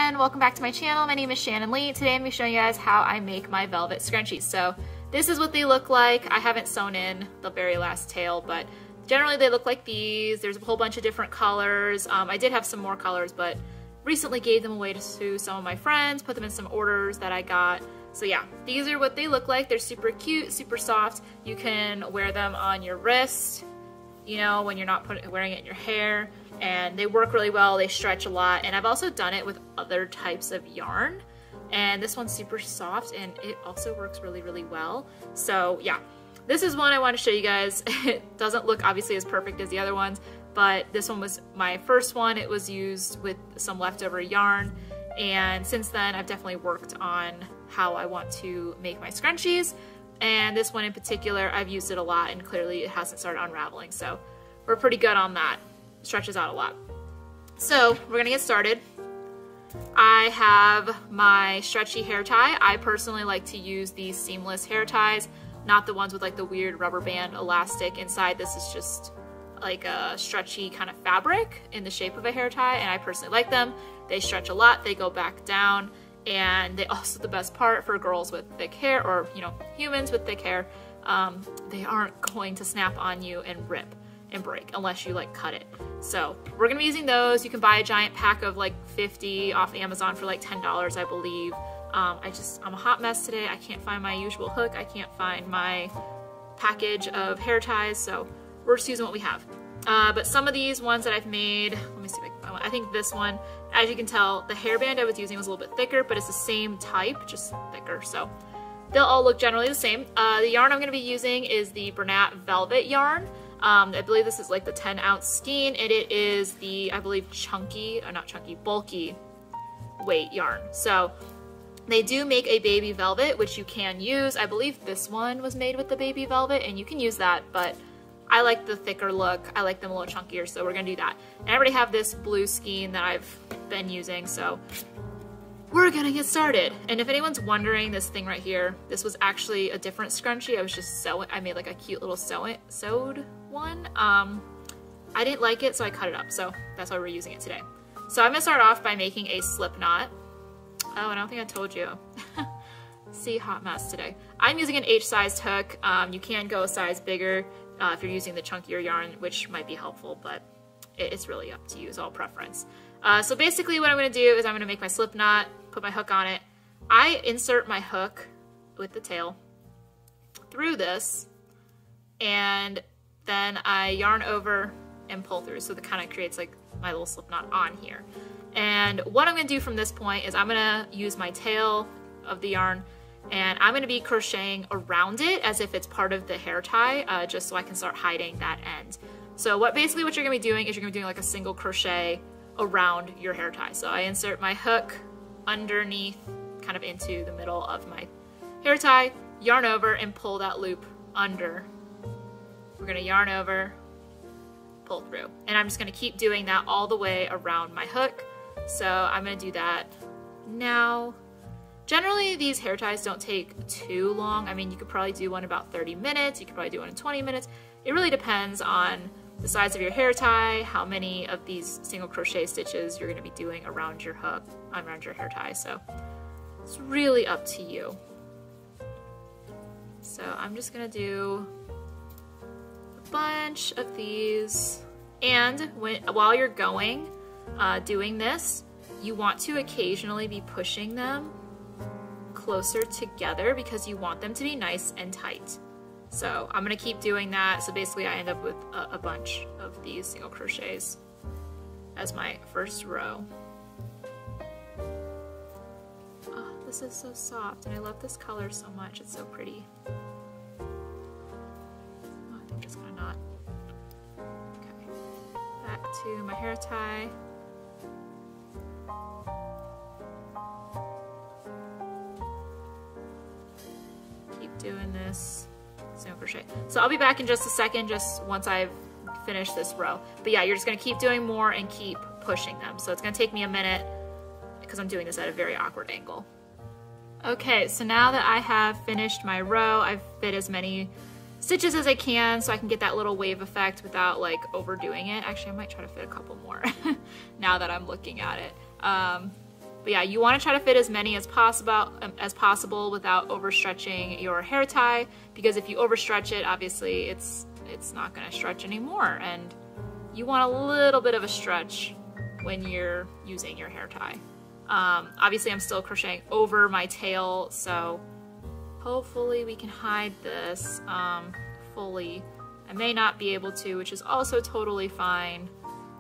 everyone, welcome back to my channel. My name is Shannon Lee. Today I'm going to be showing you guys how I make my velvet scrunchies. So this is what they look like. I haven't sewn in the very last tail, but generally they look like these. There's a whole bunch of different colors. I did have some more colors, but recently gave them away to some of my friends, put them in some orders that I got. So yeah, these are what they look like. They're super cute, super soft. You can wear them on your wrist, you know, when you're not wearing it in your hair. And they work really well, they stretch a lot, and I've also done it with other types of yarn, and this one's super soft and it also works really, really well. So yeah, this is one I want to show you guys. It doesn't look obviously as perfect as the other ones, but this one was my first one. It was used with some leftover yarn, and since then I've definitely worked on how I want to make my scrunchies, and this one in particular I've used it a lot and clearly it hasn't started unraveling, so we're pretty good on that. Stretches out a lot. So we're gonna get started. I have my stretchy hair tie. I personally like to use these seamless hair ties, not the ones with like the weird rubber band elastic inside. This is just like a stretchy kind of fabric in the shape of a hair tie, and I personally like them. They stretch a lot, they go back down, and they also, the best part for girls with thick hair, or you know, humans with thick hair, they aren't going to snap on you and rip and break unless you like cut it. So we're gonna be using those. You can buy a giant pack of like 50 off Amazon for like $10, I believe. I'm a hot mess today. I can't find my usual hook. I can't find my package of hair ties, so we're just using what we have. But some of these ones that I've made, let me see if I can find one. I think this one, as you can tell, the hairband I was using was a little bit thicker, but it's the same type, just thicker. So they'll all look generally the same. The yarn I'm gonna be using is the Bernat Velvet yarn. I believe this is like the 10-ounce skein, and it is the, I believe, bulky weight yarn. So they do make a baby velvet, which you can use. I believe this one was made with the baby velvet, and you can use that, but I like the thicker look. I like them a little chunkier, so we're gonna do that. And I already have this blue skein that I've been using, so we're gonna get started. And if anyone's wondering, this thing right here, this was actually a different scrunchie. I was just sewing, I made like a cute little sewed one. I didn't like it, so I cut it up. So that's why we're using it today. So I'm gonna start off by making a slip knot. Oh, and I don't think I told you. See, hot mess today. I'm using an H-sized hook. You can go a size bigger if you're using the chunkier yarn, which might be helpful, but it's really up to you. It's all preference. So basically what I'm gonna do is I'm gonna make my slip knot, put my hook on it. I insert my hook with the tail through this, and then I yarn over and pull through, so that kind of creates like my little slip knot on here. And what I'm gonna do from this point is I'm gonna use my tail of the yarn, and I'm gonna be crocheting around it as if it's part of the hair tie, just so I can start hiding that end. So basically what you're gonna be doing is you're gonna be doing like a single crochet around your hair tie. So I insert my hook underneath, kind of into the middle of my hair tie, yarn over and pull that loop under. We're gonna yarn over, pull through. And I'm just gonna keep doing that all the way around my hook. So I'm gonna do that now. Generally, these hair ties don't take too long. I mean, you could probably do one in about 30 minutes. You could probably do one in 20 minutes. It really depends on the size of your hair tie, how many of these single crochet stitches you're gonna be doing around your hook, around your hair tie. So it's really up to you. So I'm just gonna do a bunch of these. And while you're doing this, you want to occasionally be pushing them closer together because you want them to be nice and tight. So I'm gonna keep doing that. So basically I end up with a bunch of these single crochets as my first row. Oh, this is so soft, and I love this color so much. It's so pretty. Oh, I think I'm just gonna knot. Okay, back to my hair tie. Keep doing this. Single crochet. So I'll be back in just a second, just once I've finished this row. But yeah, you're just gonna keep doing more and keep pushing them. So it's gonna take me a minute because I'm doing this at a very awkward angle. Okay, so now that I have finished my row, I've fit as many stitches as I can so I can get that little wave effect without like overdoing it. Actually, I might try to fit a couple more now that I'm looking at it. But yeah, you want to try to fit as many as possible without overstretching your hair tie, because if you overstretch it, obviously it's not going to stretch anymore, and you want a little bit of a stretch when you're using your hair tie. Obviously I'm still crocheting over my tail, so hopefully we can hide this fully. I may not be able to, which is also totally fine,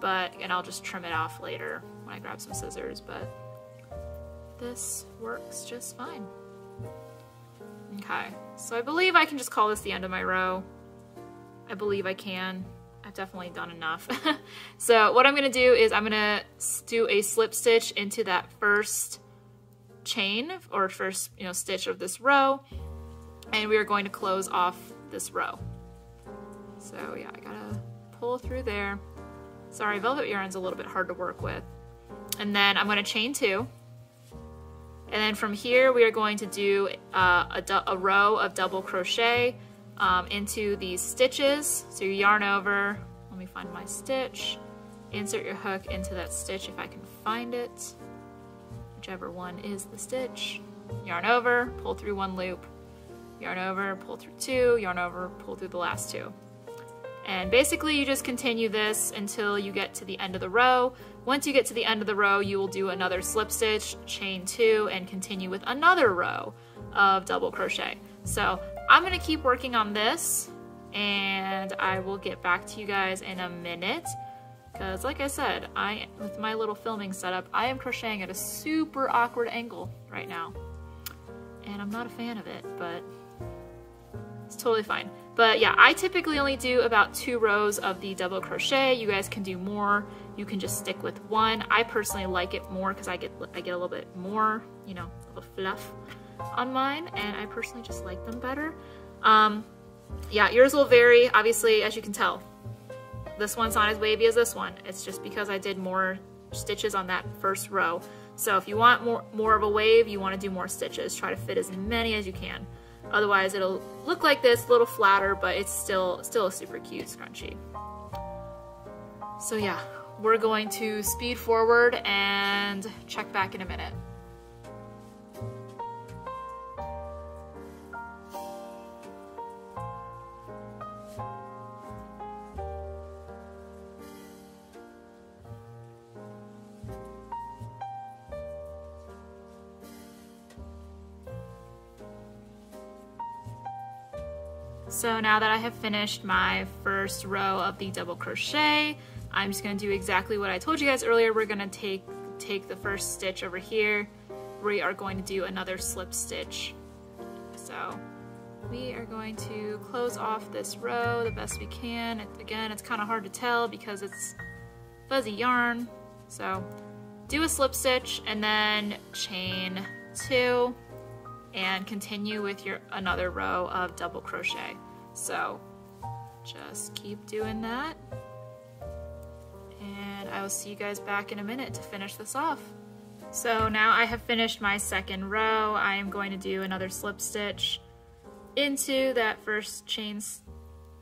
and I'll just trim it off later when I grab some scissors, but this works just fine. Okay, so I believe I can just call this the end of my row. I believe I can. I've definitely done enough. So what I'm gonna do is I'm gonna do a slip stitch into that first chain, or first, stitch of this row, and we are going to close off this row. So yeah, I gotta pull through there. Sorry, velvet yarn's a little bit hard to work with. And then I'm gonna chain 2. And then from here, we are going to do a row of double crochet into these stitches. So you yarn over, let me find my stitch, insert your hook into that stitch if I can find it, whichever one is the stitch, yarn over, pull through 1 loop, yarn over, pull through 2, yarn over, pull through the last 2. And basically you just continue this until you get to the end of the row. Once you get to the end of the row, you will do another slip stitch, chain 2, and continue with another row of double crochet. So I'm gonna keep working on this, and I will get back to you guys in a minute, because like I said, with my little filming setup, I am crocheting at a super awkward angle right now, and I'm not a fan of it, but it's totally fine. But yeah, I typically only do about 2 rows of the double crochet. You guys can do more. You can just stick with 1. I personally like it more because I get a little bit more, of a fluff on mine, and I personally just like them better. Yeah, yours will vary, obviously, as you can tell. This one's not as wavy as this one. It's just because I did more stitches on that first row. So if you want more of a wave, you want to do more stitches. Try to fit as many as you can. Otherwise, it'll look like this, a little flatter, but it's still a super cute scrunchie. So yeah, we're going to speed forward and check back in a minute. So now that I have finished my first row of the double crochet, I'm just going to do exactly what I told you guys earlier. We're going to take the first stitch over here. We are going to do another slip stitch. So we are going to close off this row the best we can. Again, it's kind of hard to tell because it's fuzzy yarn. So do a slip stitch and then chain 2 and continue with another row of double crochet. So just keep doing that, and I will see you guys back in a minute to finish this off. So now I have finished my second row. I am going to do another slip stitch into that first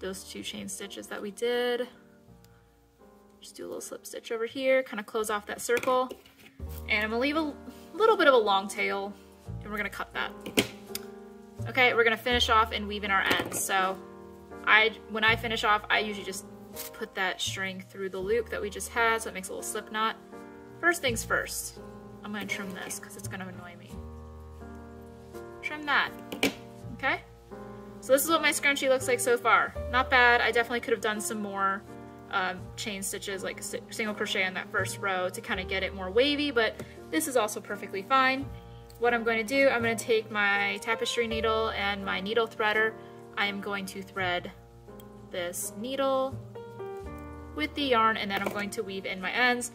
those 2 chain stitches that we did. Just do a little slip stitch over here, kind of close off that circle, and I'm gonna leave a little bit of a long tail, and we're gonna cut that. Okay, we're gonna finish off and weave in our ends. So when I finish off, I usually just put that string through the loop that we just had, so it makes a little slip knot. First things first, I'm gonna trim this because it's gonna annoy me. Trim that, okay? So this is what my scrunchie looks like so far. Not bad. I definitely could have done some more chain stitches, like a single crochet on that first row to kind of get it more wavy, but this is also perfectly fine. What I'm going to do, I'm going to take my tapestry needle and my needle threader. I am going to thread this needle with the yarn, and then I'm going to weave in my ends.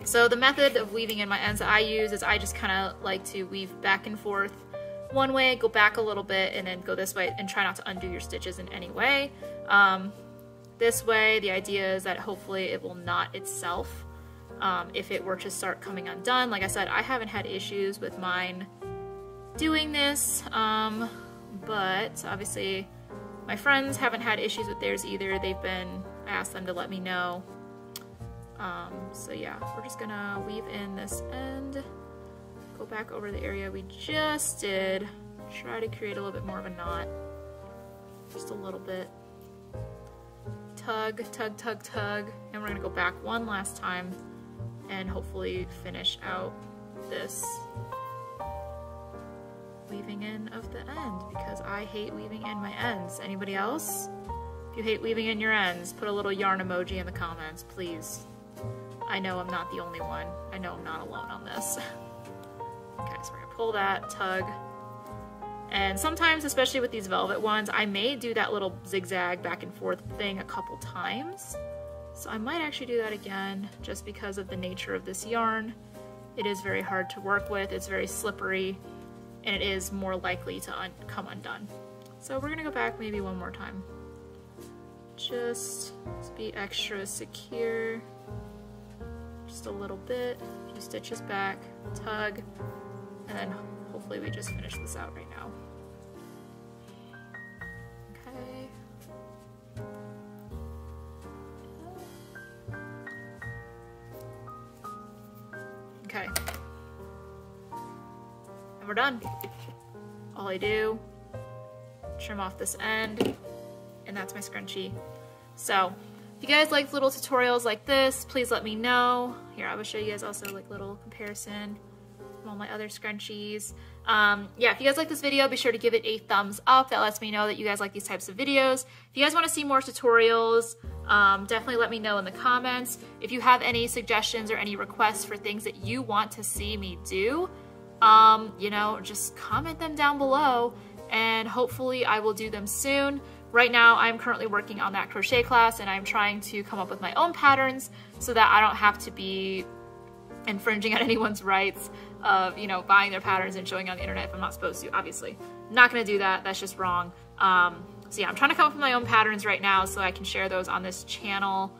So the method of weaving in my ends that I use is I just kind of like to weave back and forth one way, go back a little bit, and then go this way, and try not to undo your stitches in any way. This way, the idea is that hopefully it will knot itself. If it were to start coming undone. Like I said, I haven't had issues with mine doing this, but obviously my friends haven't had issues with theirs either. I asked them to let me know. So yeah, we're just gonna weave in this end go back over the area we just did. Try to create a little bit more of a knot. Just a little bit. Tug, tug, tug, tug. And we're gonna go back one last time and hopefully finish out this weaving in of the end, because I hate weaving in my ends. Anybody else? If you hate weaving in your ends, put a little yarn emoji in the comments, please. I know I'm not the only one. I know I'm not alone on this. Okay, so we're gonna pull that, tug. And sometimes, especially with these velvet ones, I may do that little zigzag back and forth thing a couple times. So I might actually do that again, just because of the nature of this yarn. It is very hard to work with, it's very slippery, and it is more likely to come undone. So we're gonna go back maybe one more time. Just to be extra secure. Just a little bit, a few stitches back, tug, and then hopefully we just finish this out right now. Okay. Okay. And we're done. All I do, trim off this end, and that's my scrunchie. So, if you guys like little tutorials like this, please let me know. Here, I will show you guys also like little comparison from all my other scrunchies. Yeah, if you guys like this video, be sure to give it a thumbs up. That lets me know that you guys like these types of videos. If you guys want to see more tutorials, definitely let me know in the comments. If you have any suggestions or any requests for things that you want to see me do, you know, just comment them down below and hopefully I will do them soon. Right now, I'm currently working on that crochet class and I'm trying to come up with my own patterns so that I don't have to be infringing on anyone's rights of, you know, buying their patterns and showing on the internet if I'm not supposed to, obviously. I'm not gonna do that, that's just wrong. So yeah, I'm trying to come up with my own patterns right now so I can share those on this channel.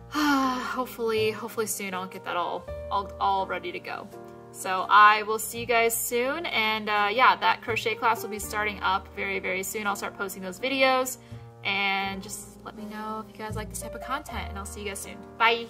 Hopefully soon I'll get that all ready to go. So I will see you guys soon, and yeah, that crochet class will be starting up very, very soon. I'll start posting those videos, and just let me know if you guys like this type of content, and I'll see you guys soon. Bye!